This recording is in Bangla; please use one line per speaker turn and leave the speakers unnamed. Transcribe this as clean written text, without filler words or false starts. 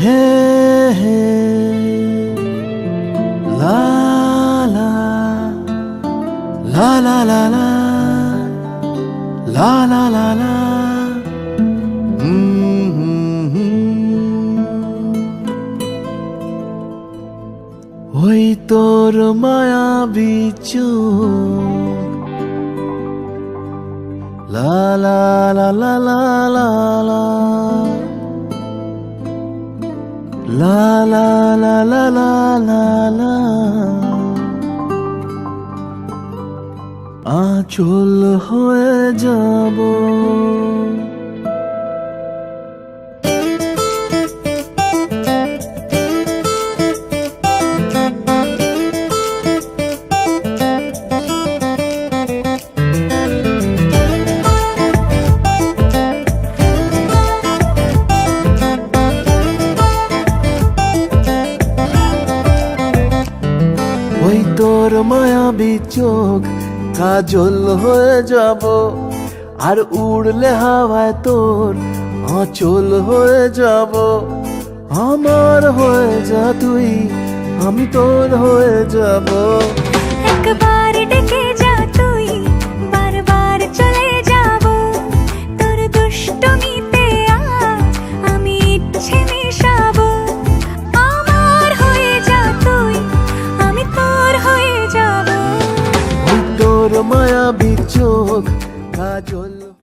হে হে লা লা লা লা লা লা লা লা লা লা ওই তোর মায়াবী চোখ লা লা লা লা লা লা লা লা লা লা লা লা লা লা আঁচল হয়ে যাব ওই তোর মায়াবী চোখ কাজল হয়ে যাব আর উড়লে হাওয়ায় তোর আঁচল হয়ে যাব আমার হয়ে যা তুই আমি তোর হয়ে যাব
একবার